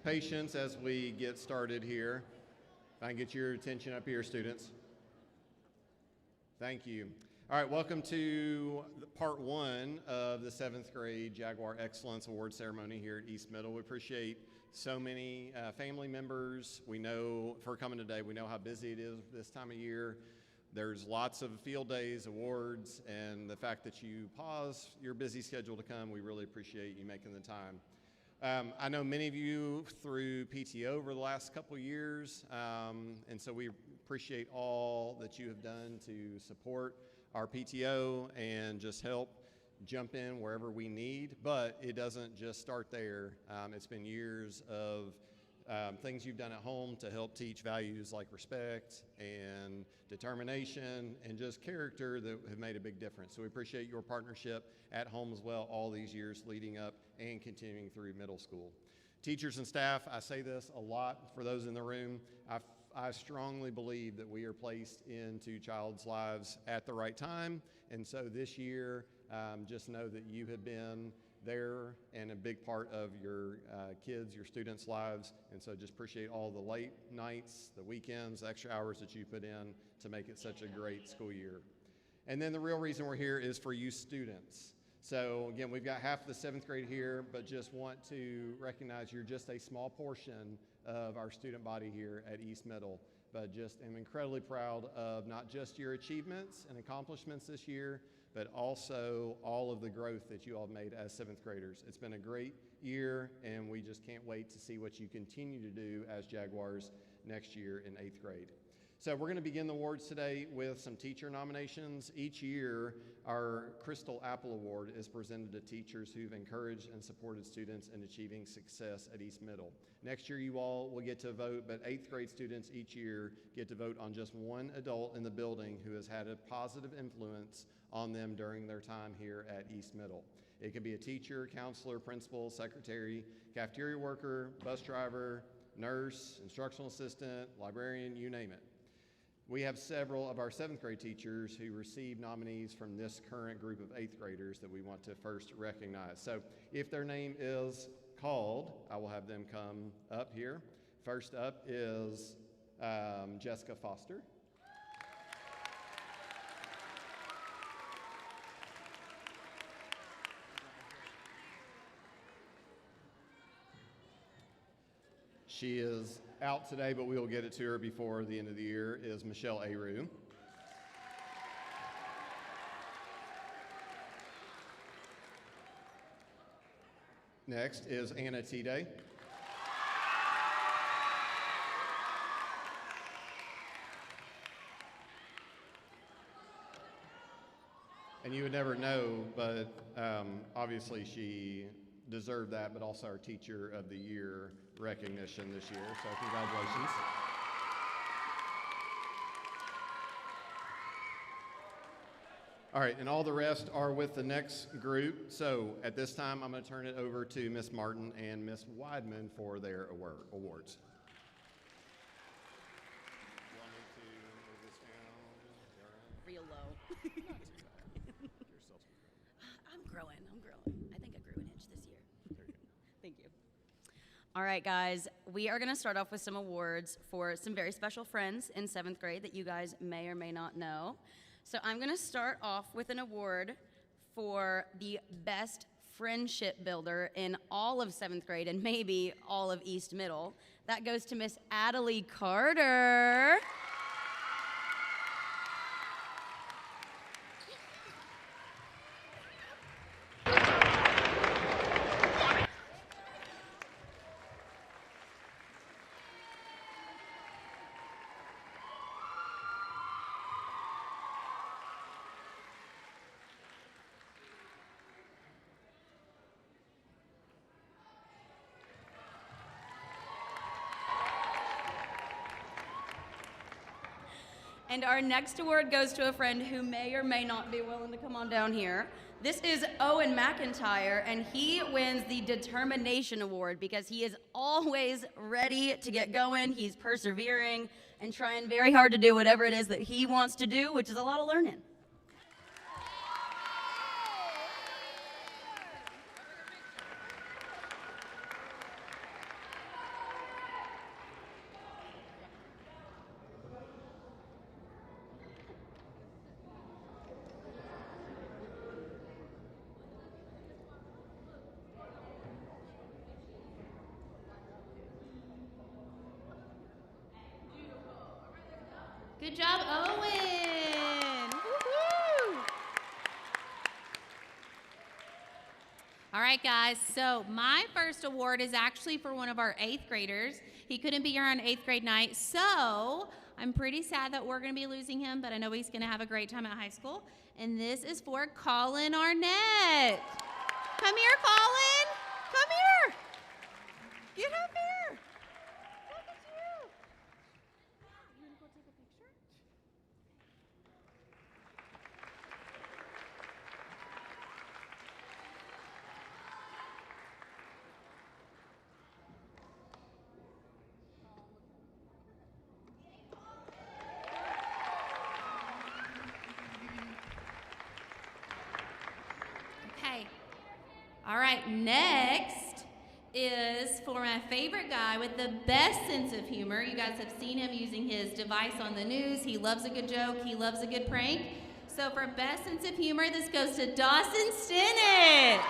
patience as we get started here. If I can get your attention up here, students. Thank you. All right, welcome to part one of the 7th grade Jaguar Excellence Award ceremony here at East Middle. We appreciate so many family members. We know, for coming today, we know how busy it is this time of year. There's lots of field days, awards, and the fact that you pause your busy schedule to come, we really appreciate you making the time. I know many of you through PTO over the last couple of years, and so we appreciate all that you have done to support our PTO and just help jump in wherever we need. But it doesn't just start there. It's been years of things you've done at home to help teach values like respect and determination and just character that have made a big difference. So we appreciate your partnership at home as well all these years leading up and continuing through middle school. Teachers and staff, I say this a lot for those in the room. I strongly believe that we are placed into child's lives at the right time. And so this year, just know that you have been there and a big part of your kids, your students' lives. And so just appreciate all the late nights, the weekends, the extra hours that you put in to make it such a great school year. And then the real reason we're here is for you students. So again, we've got half of the 7th grade here, but just want to recognize you're just a small portion of our student body here at East Middle. But just am incredibly proud of not just your achievements and accomplishments this year, but also all of the growth that you all have made as 7th graders. It's been a great year, and we just can't wait to see what you continue to do as Jaguars next year in 8th grade. So we're going to begin the awards today with some teacher nominations. Each year, our Crystal Apple Award is presented to teachers who've encouraged and supported students in achieving success at East Middle. Next year, you all will get to vote, but 8th grade students each year get to vote on just one adult in the building who has had a positive influence on them during their time here at East Middle. It could be a teacher, counselor, principal, secretary, cafeteria worker, bus driver, nurse, instructional assistant, librarian, you name it. We have several of our 7th grade teachers who received nominees from this current group of 8th graders that we want to first recognize. So if their name is called, I will have them come up here. First up is Jessica Foster. She is out today, but we will get it to her before the end of the year, is Michelle Aru. Next is Anna Tide. And you would never know, but obviously she deserved that, but also our Teacher of the Year recognition this year, so congratulations. All right, and all the rest are with the next group. So at this time, I'm going to turn it over to Miss Martin and Miss Weidman for their awards. You want me to move this down? Real low. I'm growing. I think I grew an inch this year. There you go. Thank you. All right, guys, we are going to start off with some awards for some very special friends in 7th grade that you guys may or may not know. So I'm going to start off with an award for the best friendship builder in all of 7th grade and maybe all of East Middle. That goes to Miss Adelie Carter. And our next award goes to a friend who may or may not be willing to come on down here. This is Owen McIntyre, and he wins the Determination Award because he is always ready to get going. He's persevering and trying very hard to do whatever it is that he wants to do, which is a lot of learning. Good job, Owen. Woo-hoo. All right, guys, so my first award is actually for one of our 8th graders. He couldn't be here on 8th grade night, so I'm pretty sad that we're going to be losing him, but I know he's going to have a great time at high school. And this is for Colin Arnett. Come here, Colin. Come here. Get up here. Look at you. You want to go take a picture? Okay. All right, next is for my favorite guy with the best sense of humor. You guys have seen him using his device on the news. He loves a good joke. He loves a good prank. So for best sense of humor, this goes to Dawson Stinnett.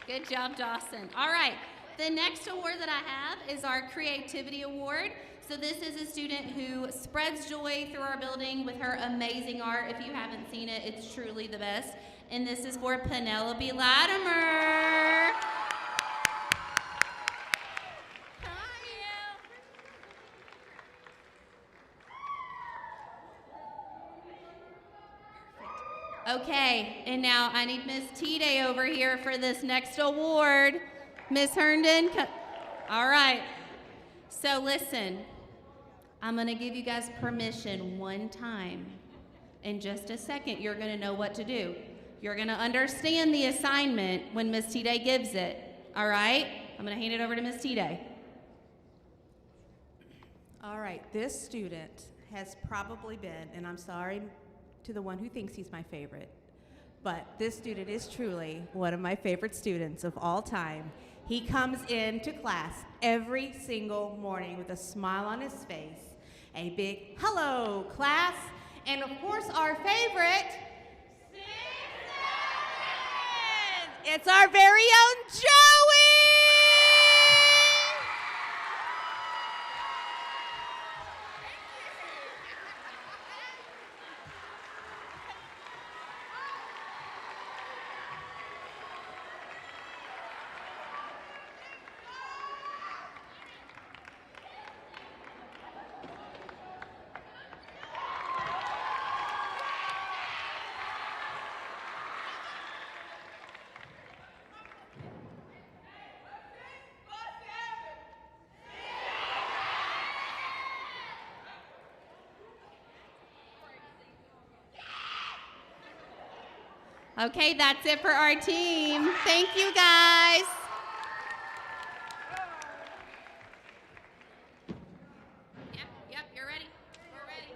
Good job, Dawson. All right, the next award that I have is our Creativity Award. So this is a student who spreads joy through our building with her amazing art. If you haven't seen it, it's truly the best. And this is for Penelope Latimer. Okay, and now I need Miss T-Day over here for this next award. Miss Herndon, all right. So listen, I'm gonna give you guys permission one time. In just a second, you're gonna know what to do. You're gonna understand the assignment when Miss T-Day gives it, all right? I'm gonna hand it over to Miss T-Day. All right, this student has probably been, and I'm sorry to the one who thinks he's my favorite, but this student is truly one of my favorite students of all time. He comes into class every single morning with a smile on his face, a big hello class, and of course our favorite, it's our very own Joey! Okay, that's it for our team. Thank you, guys. Yep, you're ready. We're ready.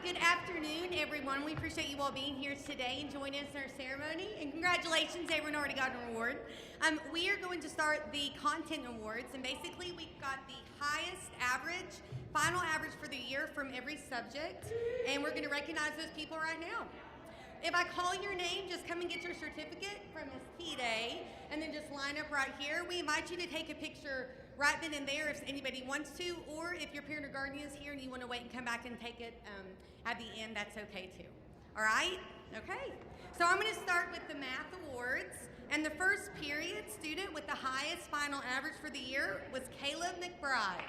Good afternoon, everyone. We appreciate you all being here today and joining us in our ceremony. And congratulations, everyone already got an award. We are going to start the content awards, and basically we've got the highest average, final average for the year from every subject, and we're going to recognize those people right now. If I call your name, just come and get your certificate from Miss T-Day, and then just line up right here. We invite you to take a picture right then and there if anybody wants to, or if your parent or guardian is here and you want to wait and come back and take it at the end, that's okay too. All right? Okay, so I'm going to start with the math awards. And the first period student with the highest final average for the year was Caleb McBride.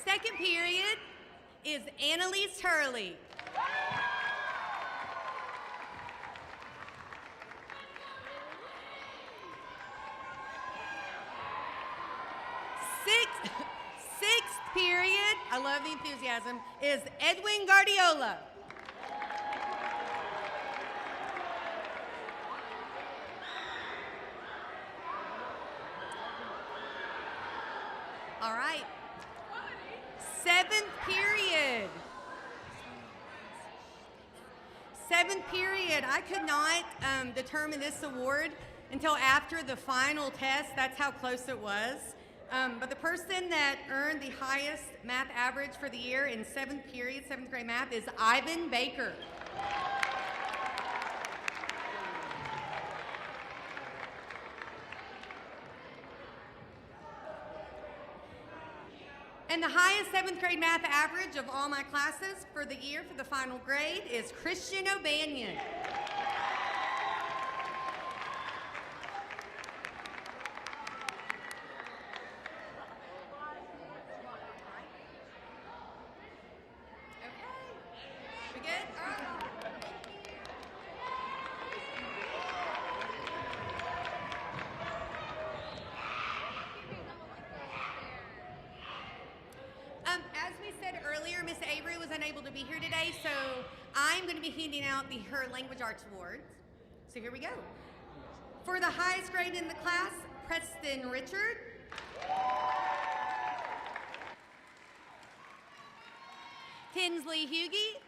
Second period is Annalise Hurley. Sixth period, I love the enthusiasm, is Edwin Guardiola. All right. Seventh period. I could not determine this award until after the final test. That's how close it was. But the person that earned the highest math average for the year in seventh period, seventh grade math, is Ivan Baker. And the highest seventh grade math average of all my classes for the year for the final grade is Christian O'Banion. Okay, we good? All right. As we said earlier, Miss Avery was unable to be here today, so I'm going to be handing out her Language Arts Awards. So here we go. For the highest grade in the class, Preston Richard. Tinsley Hughie.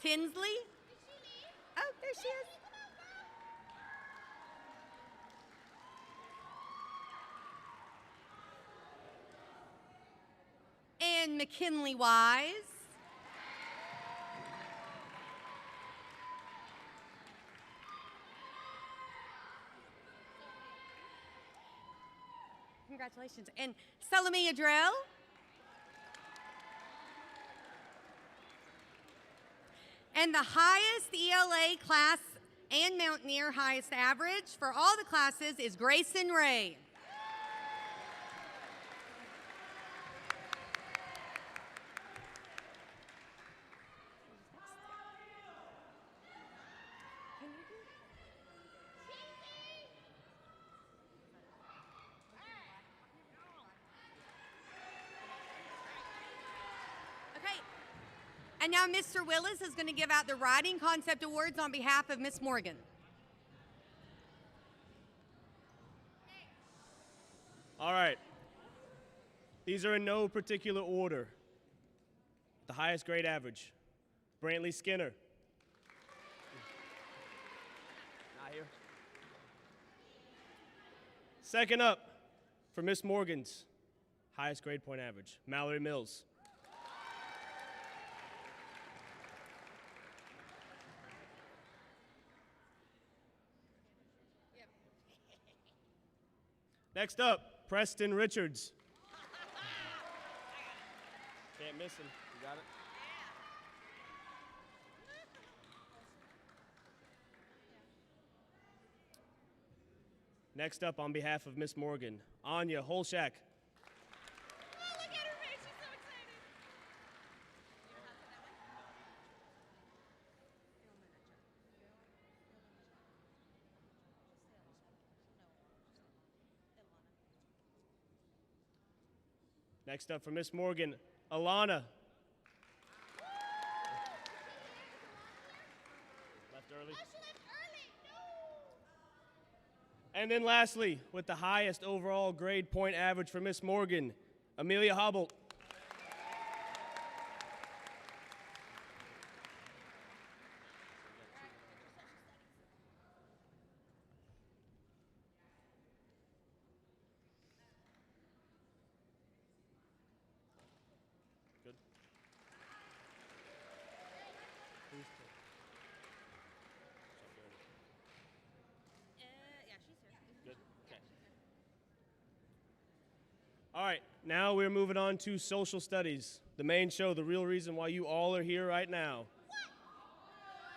Tinsley. Oh, there she is. And McKinley Wise. Congratulations. And Salome Adrell. And the highest ELA class and Mountaineer highest average for all the classes is Grayson Ray. And now Mr. Willis is going to give out the Writing Concept Awards on behalf of Miss Morgan. All right. These are in no particular order. The highest grade average, Brantley Skinner. Not here. Second up, for Miss Morgan's highest grade point average, Mallory Mills. Next up, Preston Richards. Can't miss him. You got it? Next up, on behalf of Miss Morgan, Anya Holshack. Next up for Miss Morgan, Alana. Left early. And then lastly, with the highest overall grade point average for Miss Morgan, Amelia Hobble. Good. Yeah, she's here. Good. Okay. All right, now we're moving on to social studies, the main show, the real reason why you all are here right now.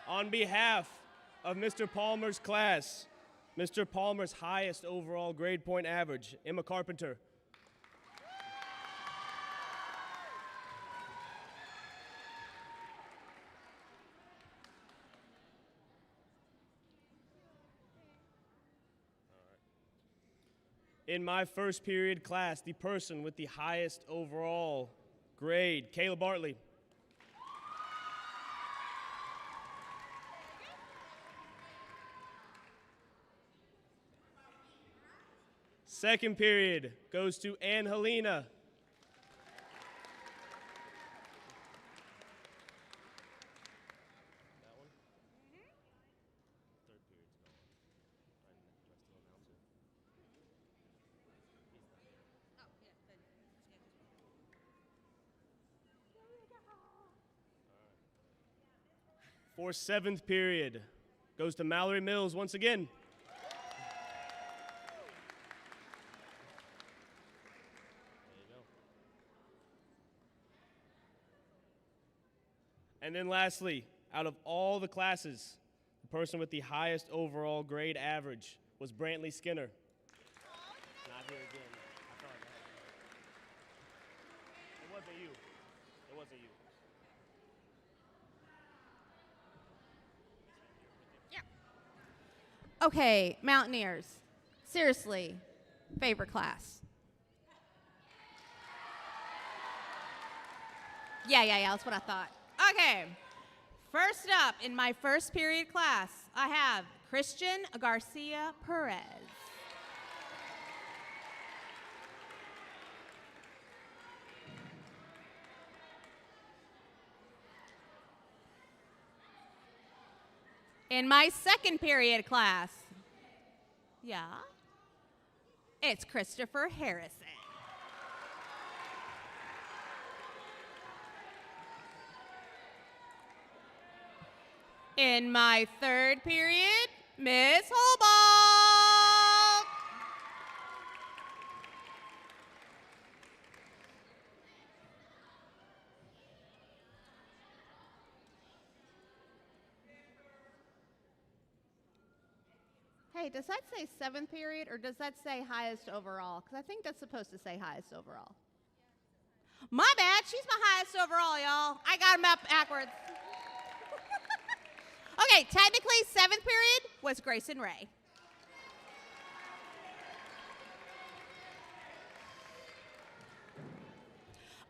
On behalf of Mr. Palmer's class, Mr. Palmer's highest overall grade point average, Emma Carpenter. In my first period class, the person with the highest overall grade, Kayla Bartley. Second period goes to Ann Helena. For seventh period goes to Mallory Mills once again. And then lastly, out of all the classes, the person with the highest overall grade average was Brantley Skinner. Not here again. I thought it wasn't you. It wasn't you. Okay, Mountaineers, seriously, favorite class? Yeah, that's what I thought. Okay, first up in my first period class, I have Christian Garcia Perez. In my second period class, it's Christopher Harrison. In my third period, Miss Holbach. Hey, does that say seventh period or does that say highest overall? Because I think that's supposed to say highest overall. My bad, she's my highest overall, y'all. I got them up backwards. Okay, technically, seventh period was Grayson Ray.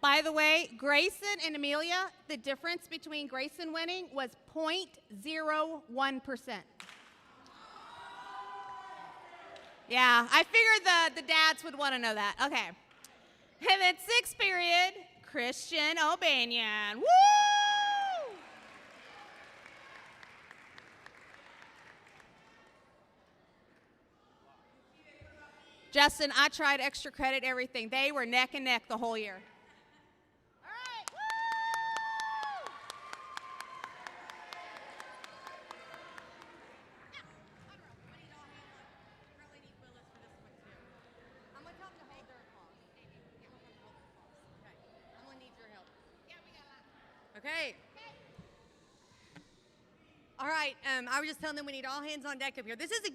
By the way, Grayson and Amelia, the difference between Grayson winning was 0.01%. Yeah, I figured the dads would want to know that. Okay. And then sixth period, Christian O'Banion. Woo! Justin, I tried extra credit, everything. They were neck and neck the whole year. All right, woo! I'm going to tell them to hold their applause. Okay. I'm going to need your help. Okay. All right. I was just telling them we need all hands on deck up here. This is a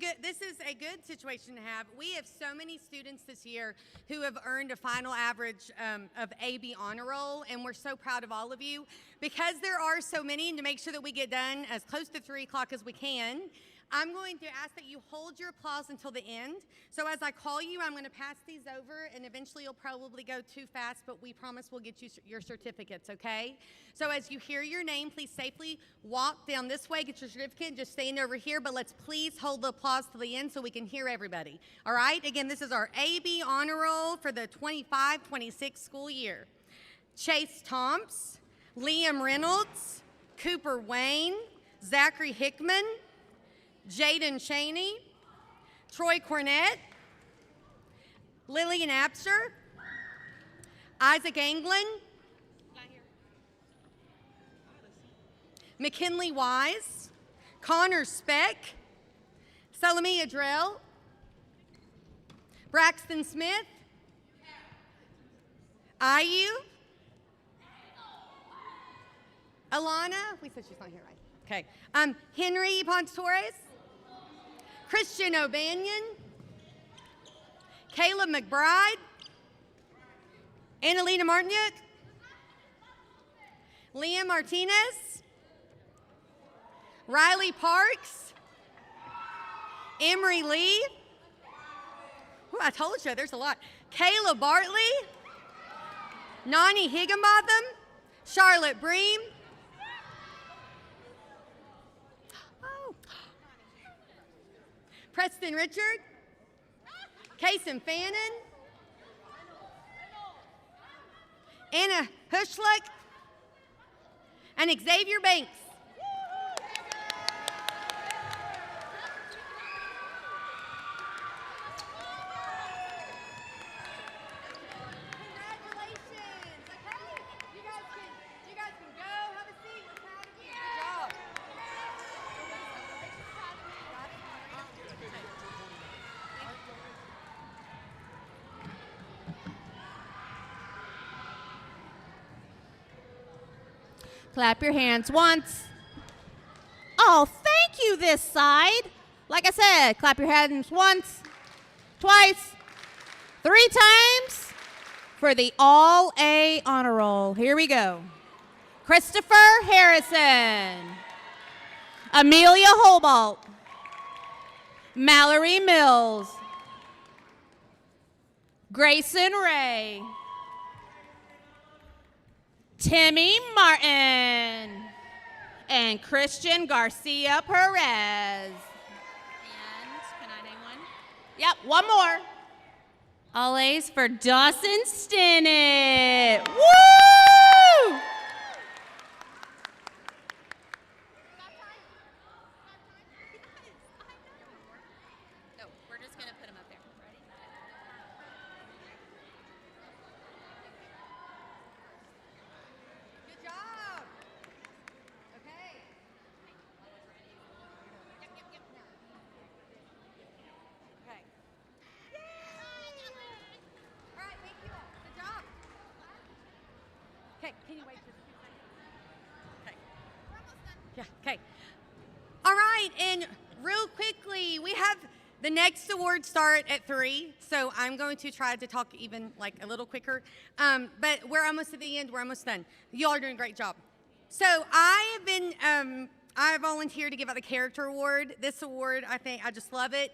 good situation to have. We have so many students this year who have earned a final average of AB honor roll, and we're so proud of all of you. Because there are so many, and to make sure that we get done as close to 3 o'clock as we can, I'm going to ask that you hold your applause until the end. So as I call you, I'm going to pass these over, and eventually you'll probably go too fast, but we promise we'll get you your certificates, okay? So as you hear your name, please safely walk down this way, get your certificate, just stand over here, but let's please hold the applause to the end so we can hear everybody. All right? Again, this is our AB honor roll for the 25-26 school year. Chase Tomps, Liam Reynolds, Cooper Wayne, Zachary Hickman, Jaden Cheney, Troy Cornett, Lillian Abster, Isaac Anglin, McKinley Wise, Connor Speck, Salamia Drell, Braxton Smith, Ayu. Alana. We said she's not here, right? Okay. Henry Ponce Torres. Christian O'Banion. Caleb McBride. Annalena Martiniuk. Liam Martinez. Riley Parks. Emery Lee. Ooh, I told you, there's a lot. Kayla Bartley. Nani Higginbotham. Charlotte Bream. Oh. Preston Richard. Kason Fannin. Anna Hushlick. And Xavier Banks. Clap your hands once. Oh, thank you this side. Like I said, clap your hands once, twice, 3 times for the All A honor roll. Here we go. Christopher Harrison. Amelia Hobalt. Mallory Mills. Grayson Ray. Timmy Martin. And Christian Garcia Perez. And can I name one? Yep, one more. All A's for Dawson Stinnett. Woo! No, we're just going to put him up there. Ready? Good job. Okay. Okay. All right, thank you. Good job. Okay, can you wait just a few seconds? Okay. We're almost done. Yeah, okay. All right, and real quickly, we have the next awards start at 3, so I'm going to try to talk even like a little quicker. But we're almost at the end. We're almost done. You all are doing a great job. So I have been, I volunteered to give out the character award. This award, I just love it.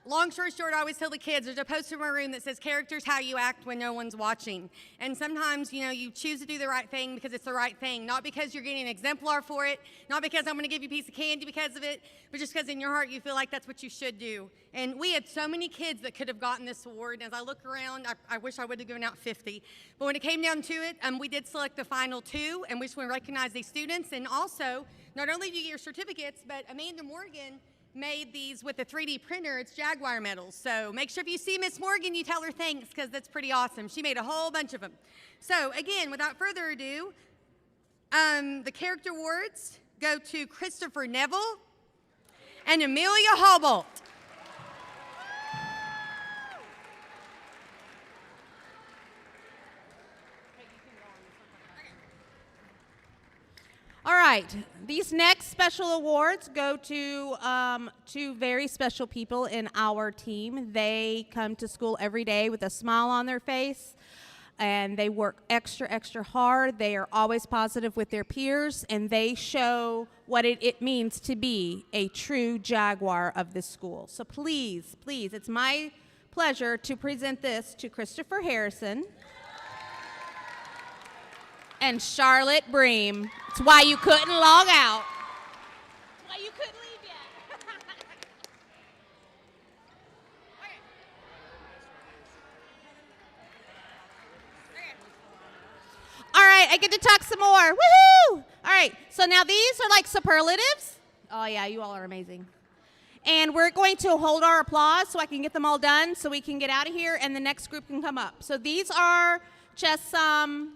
Long story short, I always tell the kids, there's a poster in my room that says, character's how you act when no one's watching. And sometimes, you know, you choose to do the right thing because it's the right thing, not because you're getting an exemplar for it, not because I'm going to give you a piece of candy because of it, but just because in your heart you feel like that's what you should do. And we had so many kids that could have gotten this award. And as I look around, I wish I would have given out 50. But when it came down to it, we did select the final 2, and we just want to recognize these students. And also, not only do you get your certificates, but Amanda Morgan made these with a 3D printer. It's Jaguar medals. So make sure if you see Miss Morgan, you tell her thanks, because that's pretty awesome. She made a whole bunch of them. So again, without further ado, the character awards go to Christopher Neville and Amelia Hobalt. All right, these next special awards go to 2 very special people in our team. They come to school every day with a smile on their face, and they work extra, extra hard. They are always positive with their peers, and they show what it means to be a true Jaguar of this school. So please, please, it's my pleasure to present this to Christopher Harrison and Charlotte Bream. It's why you couldn't log out. It's why you couldn't leave yet. All right, I get to talk some more. Woohoo! All right, so now these are like superlatives. Oh yeah, you all are amazing. And we're going to hold our applause so I can get them all done so we can get out of here and the next group can come up. So these are just some.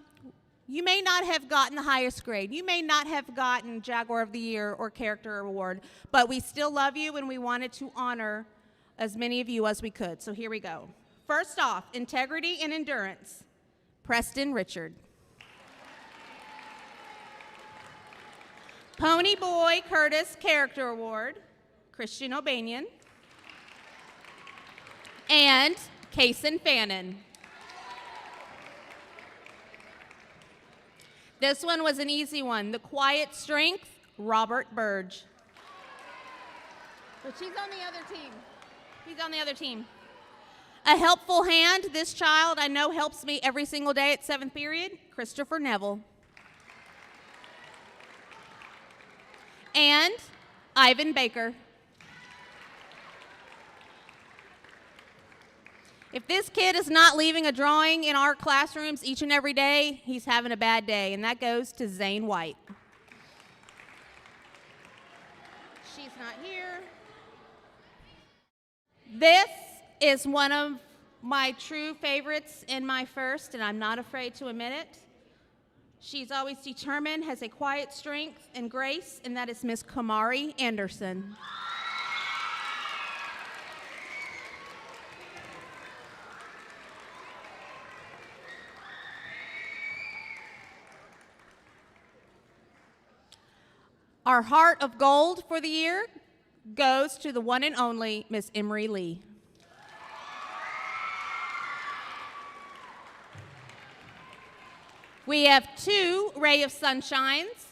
You may not have gotten the highest grade. You may not have gotten Jaguar of the Year or Character Award, but we still love you and we wanted to honor as many of you as we could. So here we go. First off, integrity and endurance. Preston Richard. Pony Boy Curtis Character Award, Christian O'Banion. And Kason Fannin. This one was an easy one. The Quiet Strength, Robert Burge. But she's on the other team. He's on the other team. A Helpful Hand, this child I know helps me every single day at 7th period, Christopher Neville. And Ivan Baker. If this kid is not leaving a drawing in our classrooms each and every day, he's having a bad day, and that goes to Zane White. She's not here. This is one of my true favorites in my first, and I'm not afraid to admit it. She's always determined, has a quiet strength and grace, and that is Miss Kamari Anderson. Our Heart of Gold for the year goes to the one and only Miss Emery Lee. We have 2 Ray of Sunshines,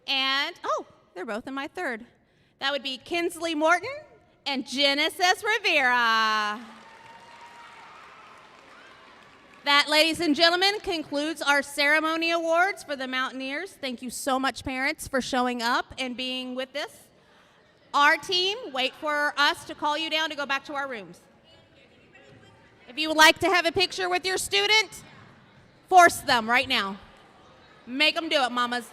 and, oh, they're both in my third. That would be Kinsley Morton and Genesis Rivera. That, ladies and gentlemen, concludes our ceremony awards for the Mountaineers. Thank you so much, parents, for showing up and being with us. Our team, wait for us to call you down to go back to our rooms. If you would like to have a picture with your student, force them right now. Make them do it, mamas.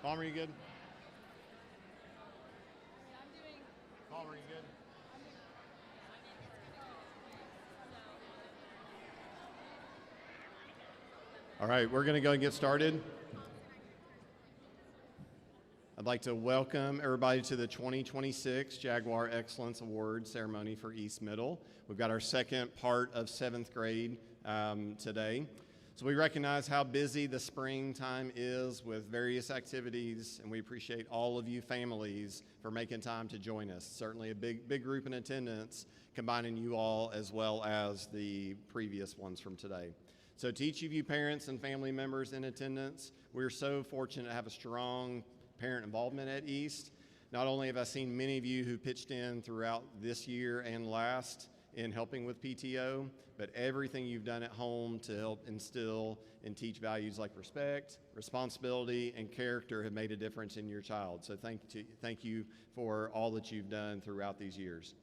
Palmer, you good? Palmer, you good? All right, we're going to go and get started. I'd like to welcome everybody to the 2026 Jaguar Excellence Award ceremony for East Middle. We've got our second part of 7th grade today. So we recognize how busy the springtime is with various activities, and we appreciate all of you families for making time to join us. Certainly a big group in attendance, combining you all as well as the previous ones from today. So to each of you parents and family members in attendance, we're so fortunate to have a strong parent involvement at East. Not only have I seen many of you who pitched in throughout this year and last in helping with PTO, but everything you've done at home to help instill and teach values like respect, responsibility, and character have made a difference in your child. So thank you for all that you've done throughout these years.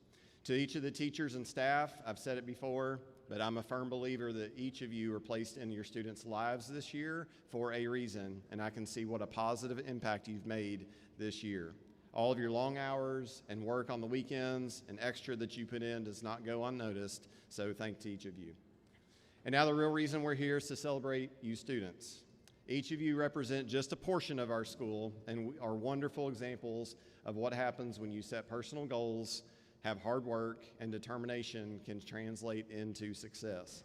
To each of the teachers and staff, I've said it before, but I'm a firm believer that each of you are placed in your students' lives this year for a reason, and I can see what a positive impact you've made this year. All of your long hours and work on the weekends and extra that you put in does not go unnoticed, so thanks to each of you. And now the real reason we're here is to celebrate you students. Each of you represent just a portion of our school and are wonderful examples of what happens when you set personal goals, have hard work, and determination can translate into success.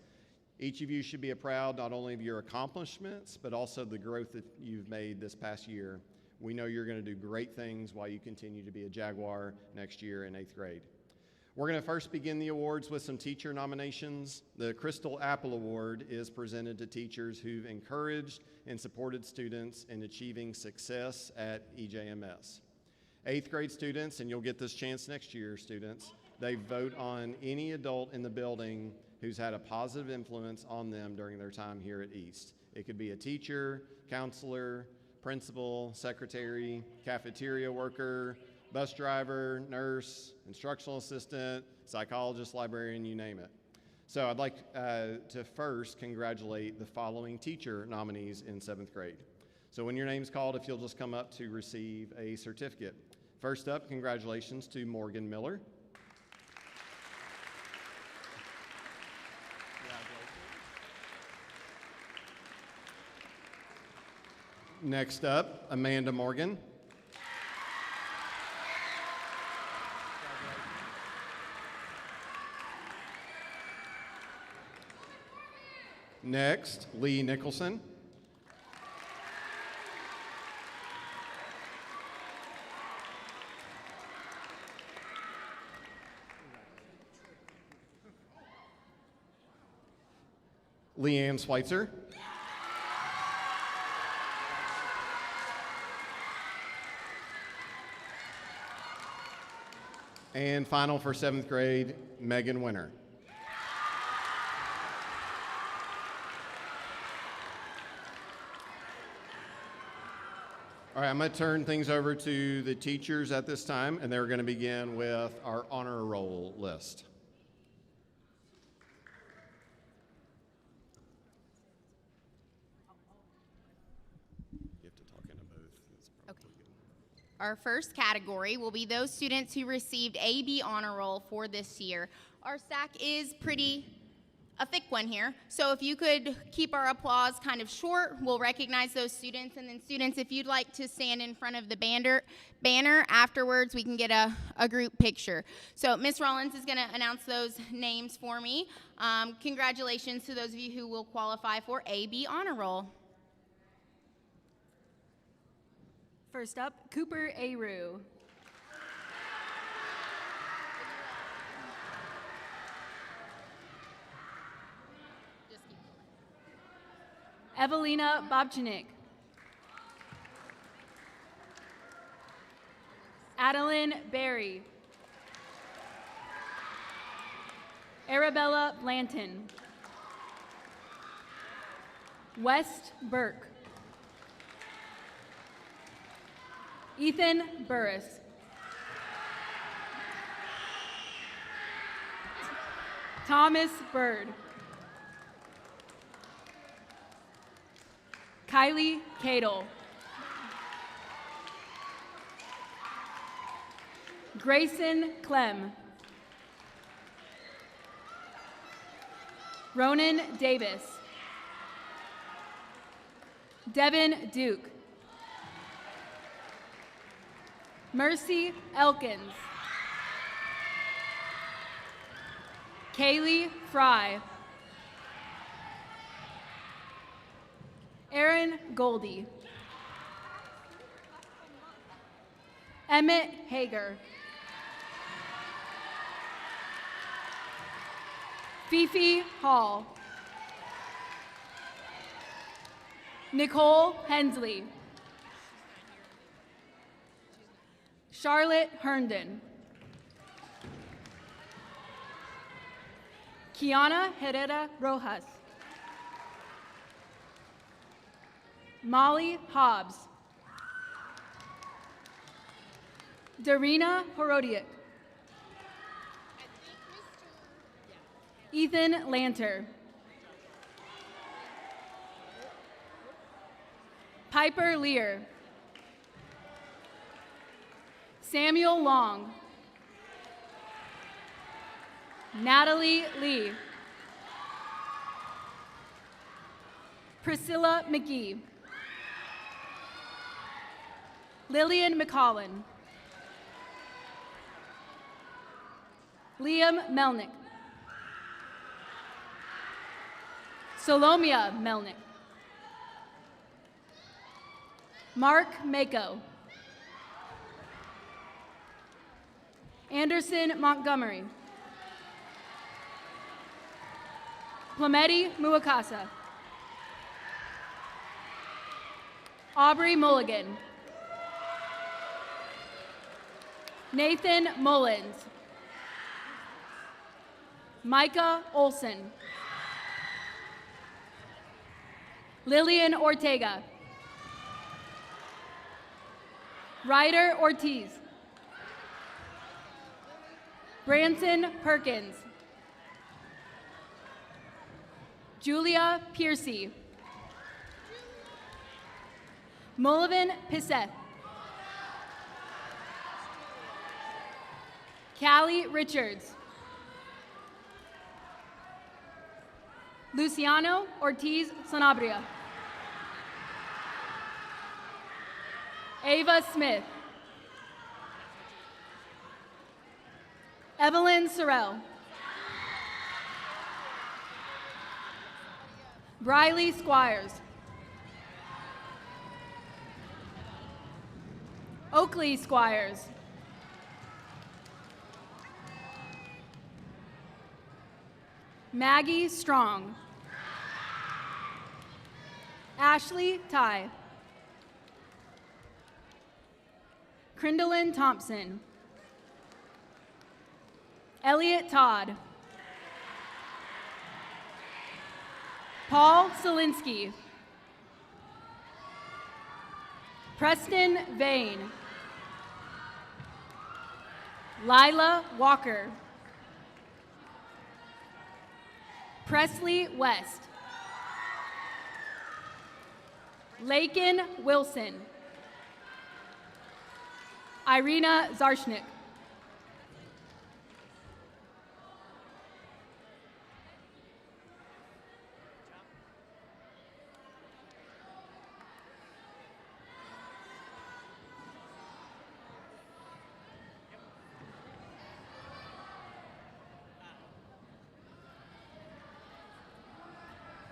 Each of you should be proud not only of your accomplishments, but also the growth that you've made this past year. We know you're going to do great things while you continue to be a Jaguar next year in 8th grade. We're going to first begin the awards with some teacher nominations. The Crystal Apple Award is presented to teachers who've encouraged and supported students in achieving success at EJMS. 8th grade students, and you'll get this chance next year, students, they vote on any adult in the building who's had a positive influence on them during their time here at East. It could be a teacher, counselor, principal, secretary, cafeteria worker, bus driver, nurse, instructional assistant, psychologist, librarian, you name it. So I'd like to first congratulate the following teacher nominees in 7th grade. So when your name's called, if you'll just come up to receive a certificate. First up, congratulations to Morgan Miller. Next up, Amanda Morgan. Next, Lee Nicholson. Leanne Schweitzer. And final for 7th grade, Megan Winter. All right, I'm going to turn things over to the teachers at this time, and they're going to begin with our honor roll list. Our first category will be those students who received AB honor roll for this year. Our stack is a thick one here, so if you could keep our applause kind of short, we'll recognize those students. And then students, if you'd like to stand in front of the banner afterwards, we can get a group picture. So Ms. Rollins is going to announce those names for me. Congratulations to those of you who will qualify for AB honor roll. First up, Cooper Aru. Evelina Bobchinik. Adeline Berry. Arabella Blanton. West Burke. Ethan Burris. Thomas Bird. Kylie Cadle. Grayson Clem. Ronan Davis. Devin Duke. Mercy Elkins. Kaylee Fry. Aaron Goldie. Emmett Hager. Fifi Hall. Nicole Hensley. Charlotte Herndon. Kiana Herrera Rojas. Molly Hobbs. Darina Horodiak. Ethan Lanter. Piper Lear. Samuel Long. Natalie Lee. Priscilla McGee. Lillian McCollin. Liam Melnick. Solomia Melnick. Mark Mako. Anderson Montgomery. Plamedi Muakasa. Aubrey Mulligan. Nathan Mullins. Micah Olson. Lillian Ortega. Ryder Ortiz. Branson Perkins. Julia Piercy. Mullivan Piseth. Callie Richards. Luciano Ortiz Sanabria. Ava Smith. Evelyn Sorrell. Briley Squires. Oakley Squires. Maggie Strong. Ashley Ty. Crindalyn Thompson. Elliot Todd. Paul Selinsky. Preston Vane. Lila Walker. Presley West. Lakin Wilson. Irina Zarshnik.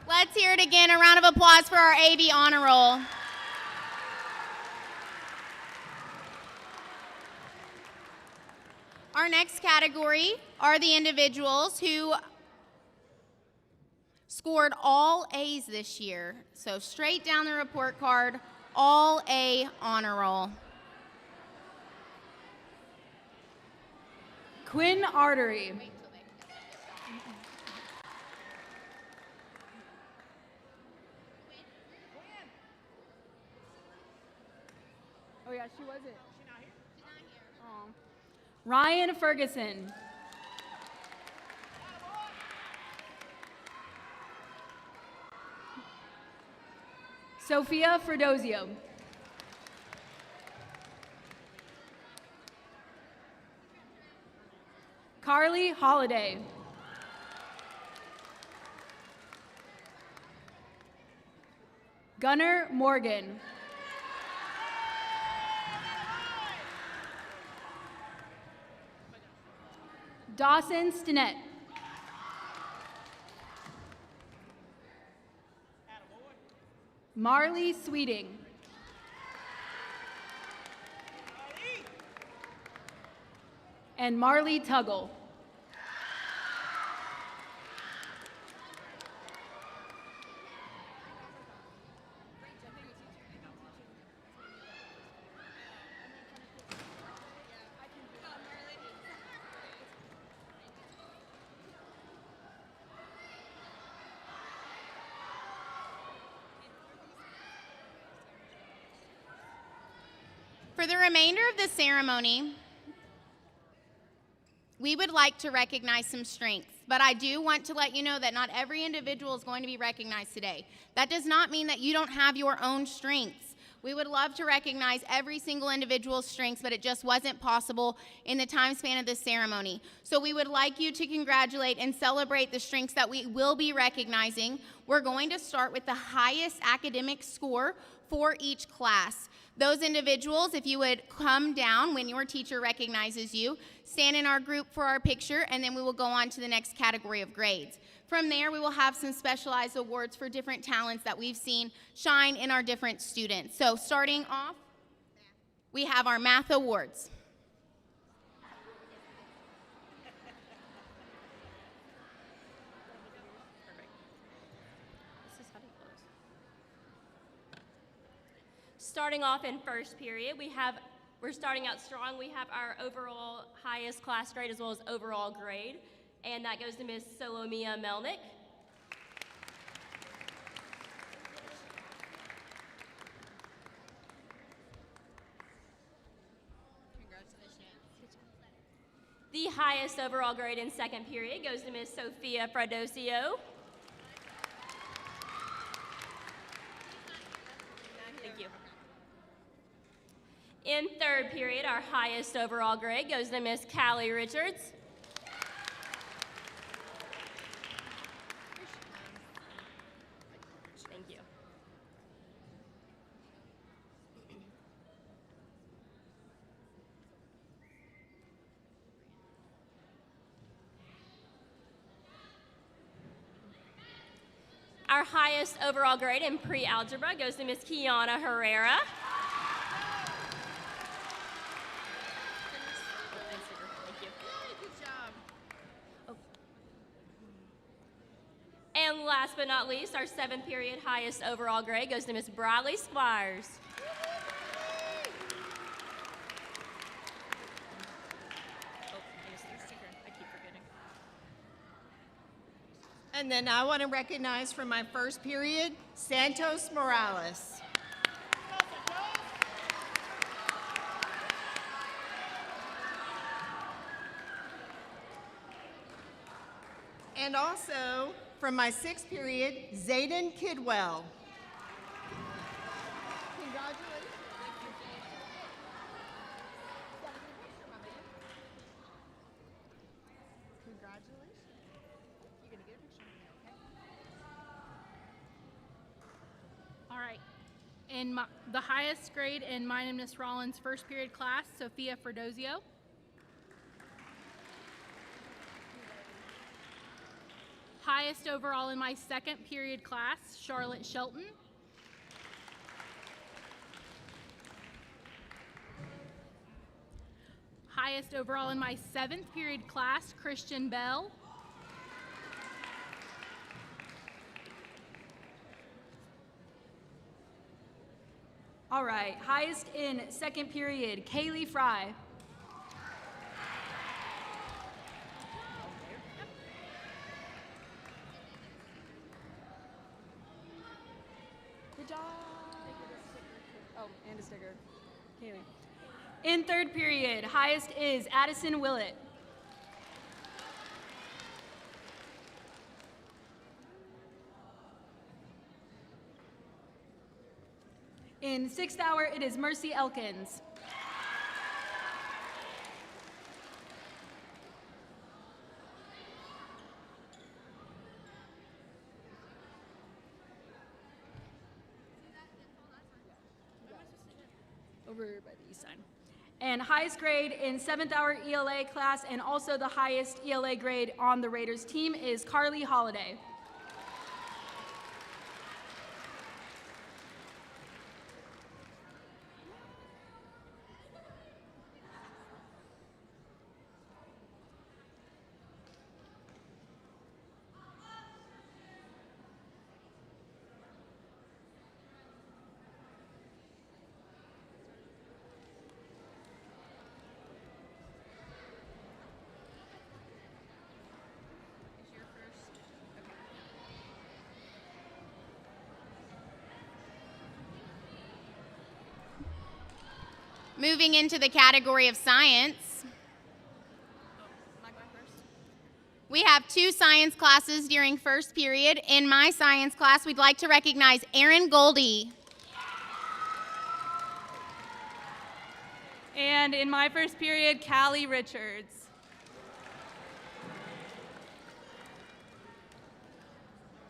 Let's hear it again. A round of applause for our AB Honor Roll. Our next category are the individuals who scored all A's this year. So straight down the report card, all A honor roll. Quinn Artery. Oh yeah, she wasn't. She's not here? She's not here. Oh. Ryan Ferguson. Sophia Fredozio. Carly Holiday. Gunnar Morgan. Dawson Stinnett. Marley Sweeting. And Marley Tuggle. For the remainder of the ceremony, we would like to recognize some strengths, but I do want to let you know that not every individual is going to be recognized today. That does not mean that you don't have your own strengths. We would love to recognize every single individual's strengths, but it just wasn't possible in the time span of this ceremony. So we would like you to congratulate and celebrate the strengths that we will be recognizing. We're going to start with the highest academic score for each class. Those individuals, if you would come down when your teacher recognizes you, stand in our group for our picture, and then we will go on to the next category of grades. From there, we will have some specialized awards for different talents that we've seen shine in our different students. So starting off, we have our math awards. Starting off in first period, we're starting out strong. We have our overall highest class grade as well as overall grade, and that goes to Miss Solomia Melnick. The highest overall grade in second period goes to Miss Sophia Fredosio. Thank you. In third period, our highest overall grade goes to Miss Callie Richards. Thank you. Our highest overall grade in pre-algebra goes to Miss Kiana Herrera. And last but not least, our seventh period highest overall grade goes to Miss Bradley Squires. And then I want to recognize from my first period, Santos Morales. And also from my sixth period, Zayden Kidwell. Congratulations. All right. In the highest grade in mine and Miss Rollins' first period class, Sophia Fredosio. Highest overall in my second period class, Charlotte Shelton. Highest overall in my seventh period class, Christian Bell. All right, highest in second period, Kaylee Fry. Good job. Oh, and a sticker. Kaylee. In third period, highest is Addison Willett. In sixth hour, it is Mercy Elkins. over by the east side. And highest grade in 7th hour ELA class and also the highest ELA grade on the Raiders team is Carly Holiday. Moving into the category of science, we have 2 science classes during first period. In my science class, we'd like to recognize Erin Goldie. And in my first period, Callie Richards.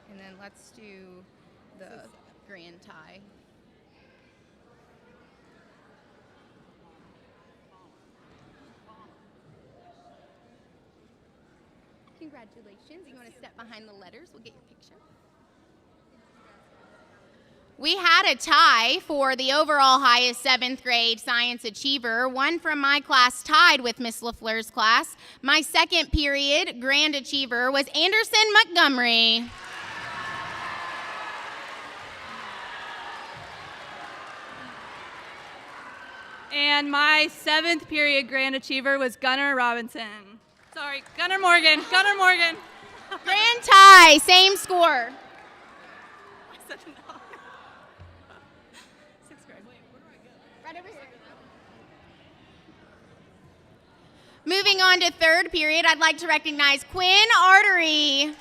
And then let's do the grand tie. Congratulations. You want to step behind the letters? We'll get your picture. We had a tie for the overall highest 7th grade science achiever. One from my class tied with Miss LaFleur's class. My second period grand achiever was Anderson Montgomery. And my 7th period grand achiever was Gunnar Robinson. Sorry, Gunnar Morgan. Gunnar Morgan. Grand tie, same score. Such a no. 6th grade. Right over here. Moving on to third period, I'd like to recognize Quinn Artery.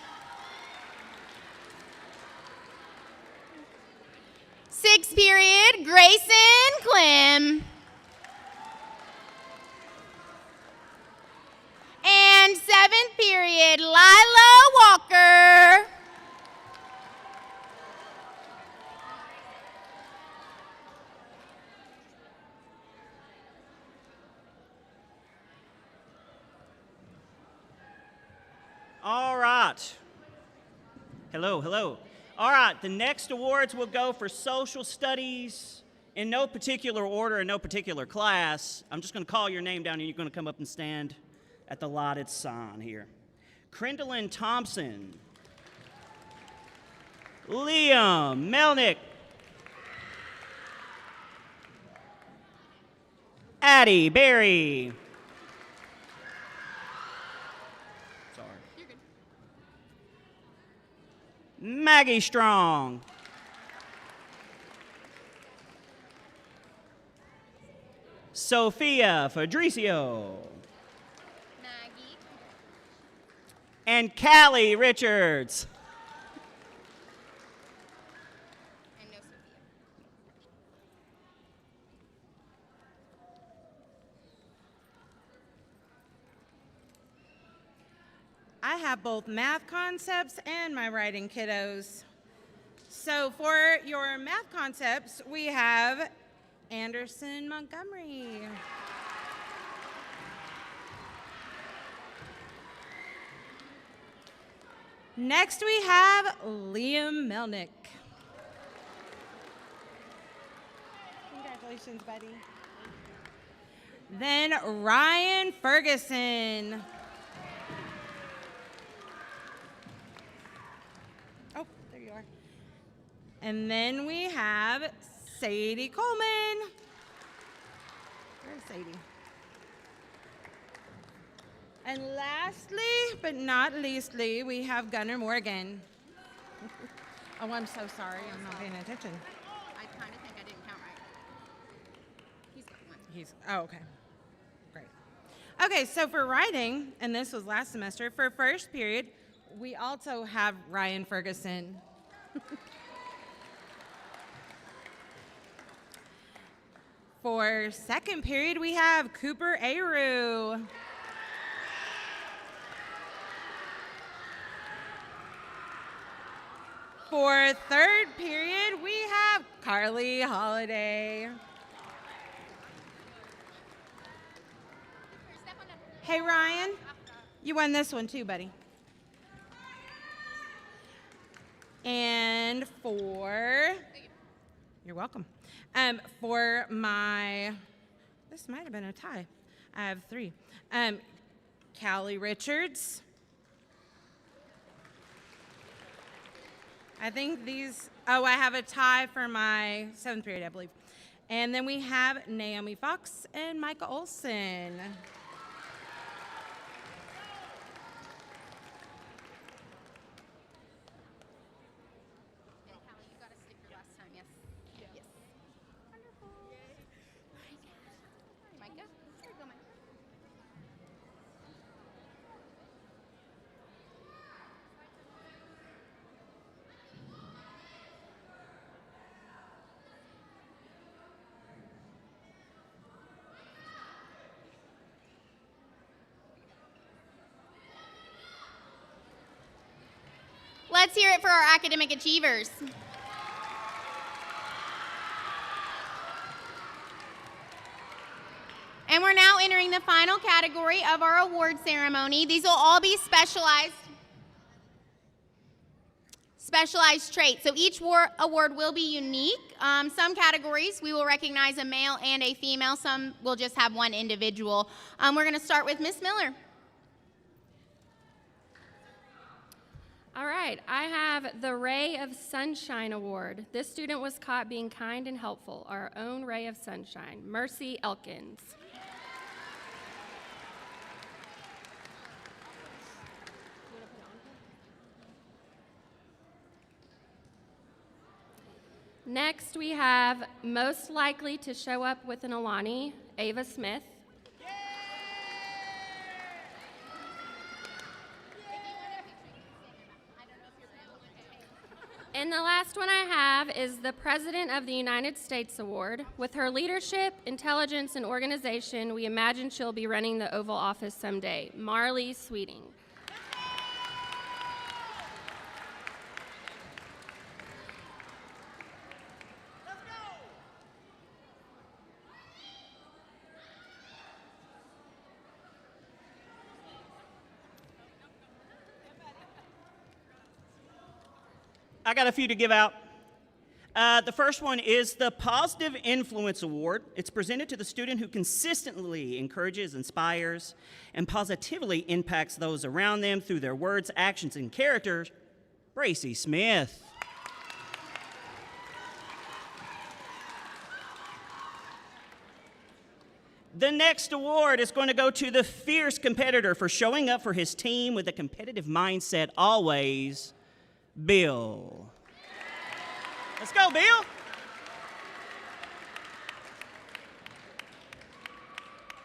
6th period, Grayson Clem. And 7th period, Lila Walker. All right. Hello, hello. All right, the next awards will go for social studies in no particular order and no particular class. I'm just going to call your name down and you're going to come up and stand at the allotted sign here. Crendolyn Thompson. Liam Melnick. Addie Berry. Sorry. You're good. Maggie Strong. Sophia Fadricio. Maggie. And Callie Richards. And no Sophia. I have both math concepts and my writing kiddos. So for your math concepts, we have Anderson Montgomery. Next we have Liam Melnick. Congratulations, buddy. Then Ryan Ferguson. Oh, there you are. And then we have Sadie Coleman. Where's Sadie? And lastly, but not leastly, we have Gunnar Morgan. Oh, I'm so sorry. I'm not paying attention. I kind of think I didn't count right. He's got one. Oh, okay. Great. Okay, so for writing, and this was last semester, for first period, we also have Ryan Ferguson. For second period, we have Cooper Aru. For third period, we have Carly Holiday. Hey, Ryan, you won this one too, buddy. And you're welcome. This might have been a tie. I have 3. Callie Richards. I think I have a tie for my 7th period, I believe. And then we have Naomi Fox and Micah Olson. Let's hear it for our academic achievers. And we're now entering the final category of our award ceremony. These will all be specialized traits. So each award will be unique. Some categories we will recognize a male and a female. Some will just have one individual. We're going to start with Miss Miller. All right, I have the Ray of Sunshine Award. This student was caught being kind and helpful. Our own ray of sunshine, Mercy Elkins. Next, we have most likely to show up with an Alani, Ava Smith. And the last one I have is the President of the United States Award. With her leadership, intelligence, and organization, we imagine she'll be running the Oval Office someday, Marley Sweeting. I got a few to give out. The first one is the Positive Influence Award. It's presented to the student who consistently encourages, inspires, and positively impacts those around them through their words, actions, and characters, Bracy Smith. The next award is going to go to the fierce competitor for showing up for his team with a competitive mindset always, Bill. Let's go, Bill.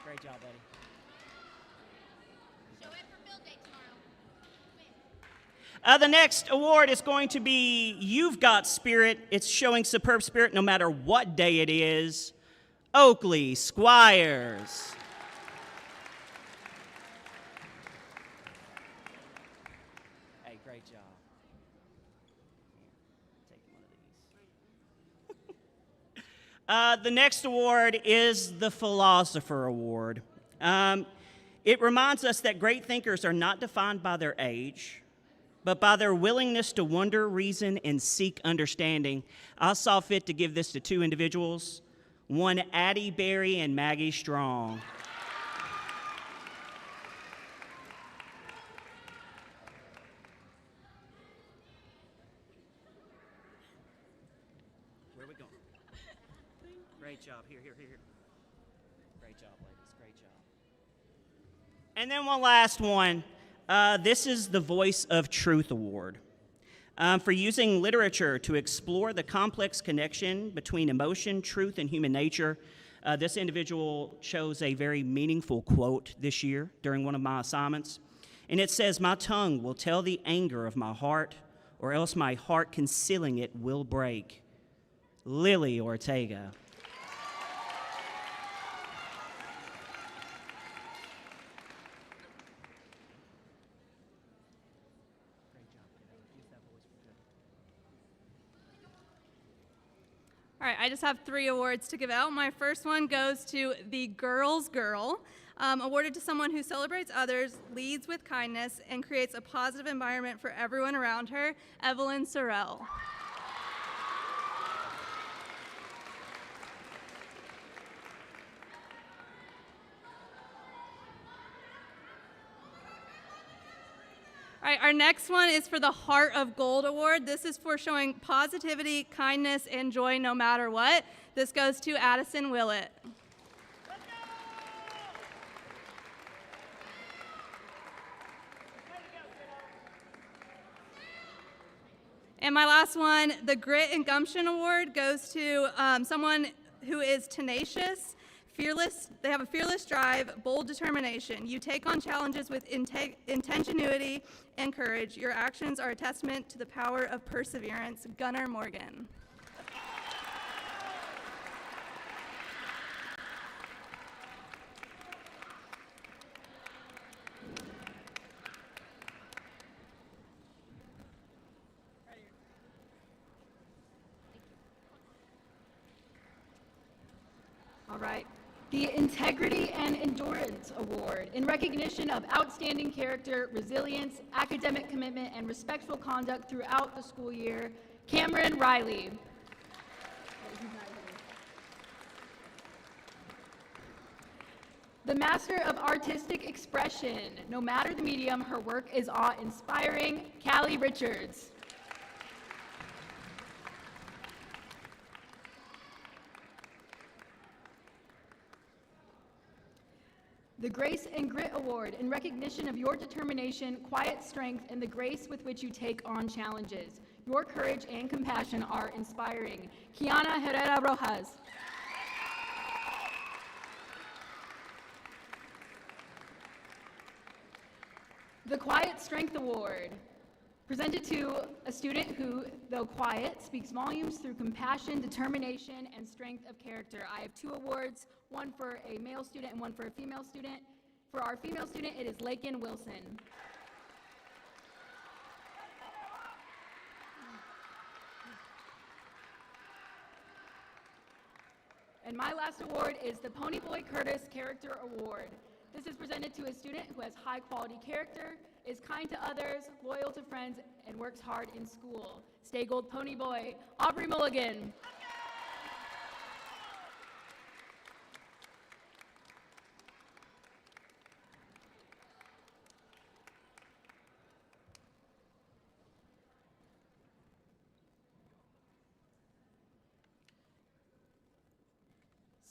Great job, buddy. Show it for Bill Day tomorrow. The next award is going to be You've Got Spirit. It's showing superb spirit no matter what day it is, Oakley Squires. Hey, great job. The next award is the Philosopher Award. It reminds us that great thinkers are not defined by their age, but by their willingness to wonder, reason, and seek understanding. I saw fit to give this to 2 individuals, one Addie Berry and Maggie Strong. Where are we going? Great job. Here. Great job, ladies. Great job. And then one last one. This is the Voice of Truth Award. For using literature to explore the complex connection between emotion, truth, and human nature. This individual chose a very meaningful quote this year during one of my assignments. And it says, "My tongue will tell the anger of my heart, or else my heart concealing it will break." Lily Ortega. All right, I just have 3 awards to give out. My first one goes to the Girl's Girl. awarded to someone who celebrates others, leads with kindness, and creates a positive environment for everyone around her, Evelyn Sorrell. All right, our next one is for the Heart of Gold Award. This is for showing positivity, kindness, and joy no matter what. This goes to Addison Willett. And my last one, the Grit and Gumption Award, goes to someone who is tenacious, fearless. They have a fearless drive, bold determination. You take on challenges with intentionality and courage. Your actions are a testament to the power of perseverance. Gunnar Morgan. All right. The Integrity and Endurance Award in recognition of outstanding character, resilience, academic commitment, and respectful conduct throughout the school year, Cameron Riley. The Master of Artistic Expression. No matter the medium, her work is awe-inspiring, Callie Richards. The Grace and Grit Award in recognition of your determination, quiet strength, and the grace with which you take on challenges. Your courage and compassion are inspiring. Kiana Herrera Rojas. The Quiet Strength Award, presented to a student who, though quiet, speaks volumes through compassion, determination, and strength of character. I have 2 awards, one for a male student and one for a female student. For our female student, it is Lakin Wilson. And my last award is the Ponyboy Curtis Character Award. This is presented to a student who has high quality character, is kind to others, loyal to friends, and works hard in school. Stay Gold Pony Boy, Aubrey Mulligan.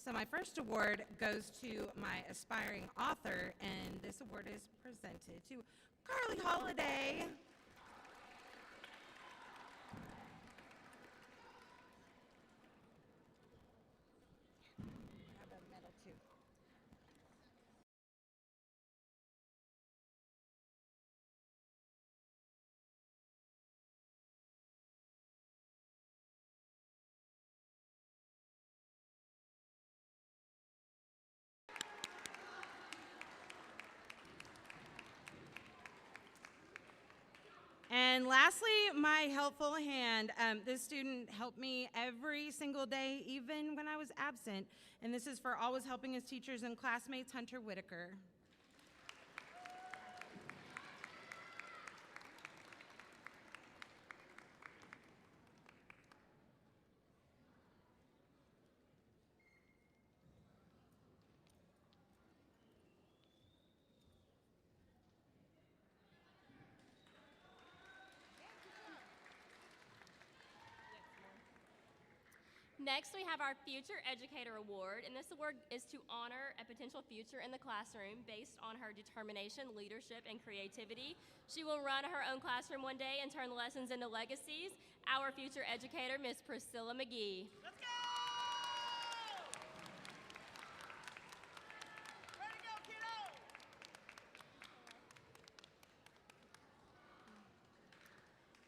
So my first award goes to my aspiring author, and this award is presented to Carly Holiday. I have a medal too. And lastly, my helpful hand. This student helped me every single day, even when I was absent. And this is for always helping his teachers and classmates, Hunter Whitaker. Next, we have our Future Educator Award, and this award is to honor a potential future in the classroom based on her determination, leadership, and creativity. She will run her own classroom one day and turn the lessons into legacies. Our future educator, Miss Priscilla McGee. Let's go! Way to go, kiddo!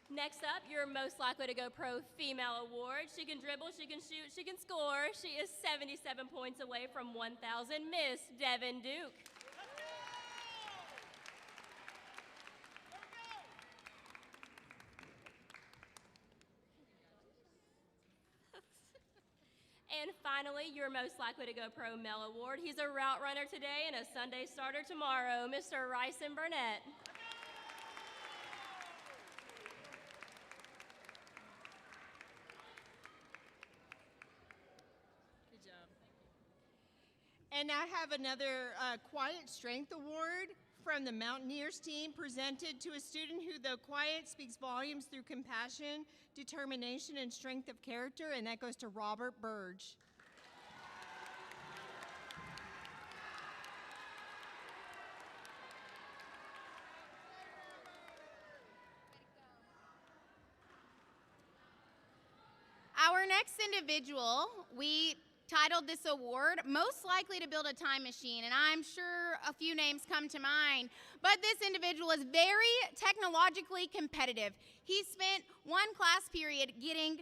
Next up, your most likely to go pro female award. She can dribble, she can shoot, she can score. She is 77 points away from 1,000, Miss Devin Duke. finally, your most likely to go pro male award. He's a route runner today and a Sunday starter tomorrow, Mr. Ryson Burnett. Good job. And I have another Quiet Strength Award from the Mountaineers team presented to a student who, though quiet, speaks volumes through compassion, determination, and strength of character, and that goes to Robert Burge. Our next individual, we titled this award Most Likely to Build a Time Machine, and I'm sure a few names come to mind, but this individual is very technologically competitive. He spent one class period getting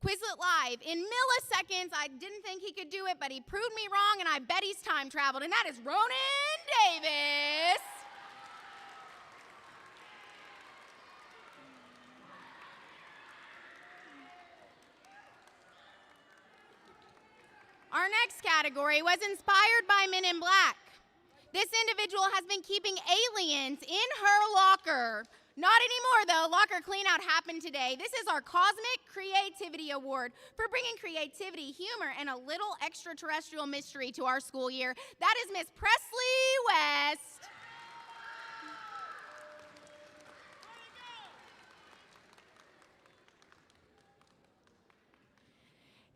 Quizlet Live in milliseconds. I didn't think he could do it, but he proved me wrong, and I bet he's time traveled, and that is Ronan Davis. Our next category was inspired by Men in Black. This individual has been keeping aliens in her locker. Not anymore, though. Locker cleanout happened today. This is our Cosmic Creativity Award for bringing creativity, humor, and a little extraterrestrial mystery to our school year. That is Miss Presley West.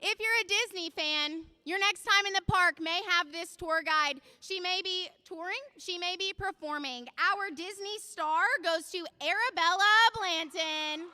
If you're a Disney fan, your next time in the park may have this tour guide. She may be touring, she may be performing. Our Disney star goes to Arabella Blanton.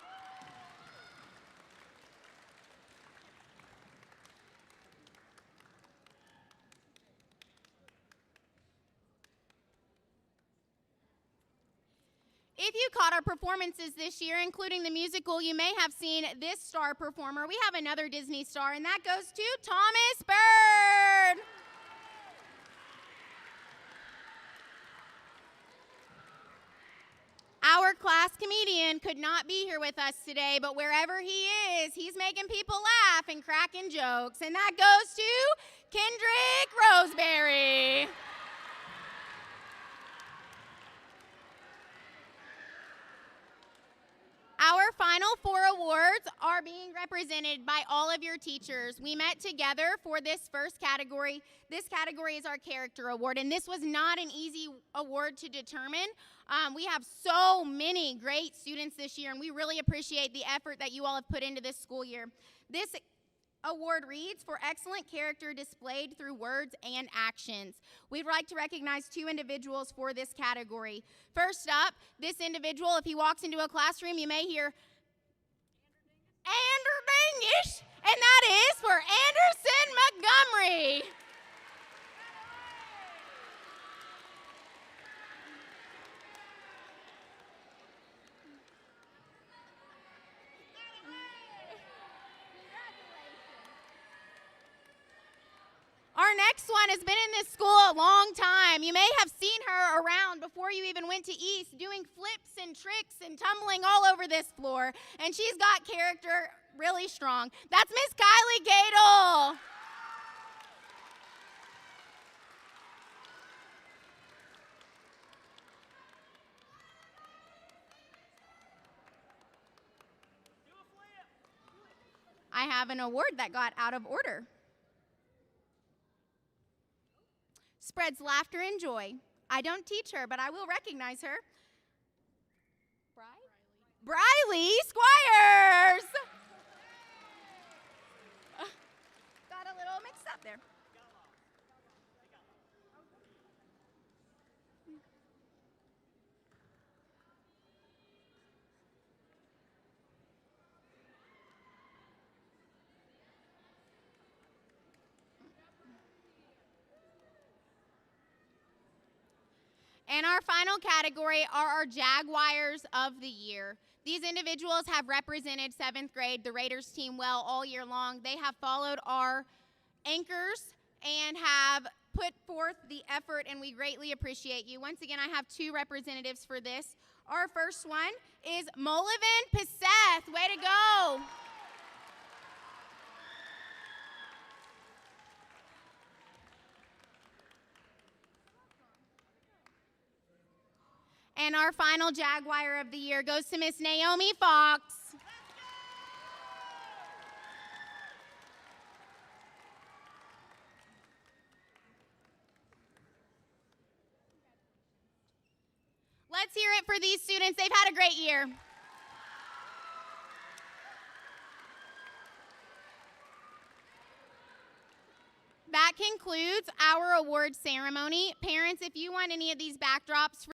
If you caught our performances this year, including the musical, you may have seen this star performer. We have another Disney star, and that goes to Thomas Bird. Our class comedian could not be here with us today, but wherever he is, he's making people laugh and cracking jokes, and that goes to Kendrick Roseberry. Our final 4 awards are being represented by all of your teachers. We met together for this first category. This category is our Character Award, and this was not an easy award to determine. We have so many great students this year, and we really appreciate the effort that you all have put into this school year. This award reads for excellent character displayed through words and actions. We'd like to recognize 2 individuals for this category. First up, this individual, if he walks into a classroom, you may hear Anderdingish, and that is for Anderson Montgomery. Our next one has been in this school a long time. You may have seen her around before you even went to East, doing flips and tricks and tumbling all over this floor. And she's got character really strong. That's Miss Kylie Gadel. I have an award that got out of order. Spreads laughter and joy. I don't teach her, but I will recognize her. Briley Squires. Got a little mixed up there. And our final category are our Jaguars of the Year. These individuals have represented 7th grade, the Raiders team, well all year long. They have followed our anchors and have put forth the effort, and we greatly appreciate you. Once again, I have 2 representatives for this. Our first one is Mollivan Piseth. Way to go. And our final Jaguar of the year goes to Miss Naomi Fox. Let's hear it for these students. They've had a great year. That concludes our award ceremony. Parents, if you want any of these backdrops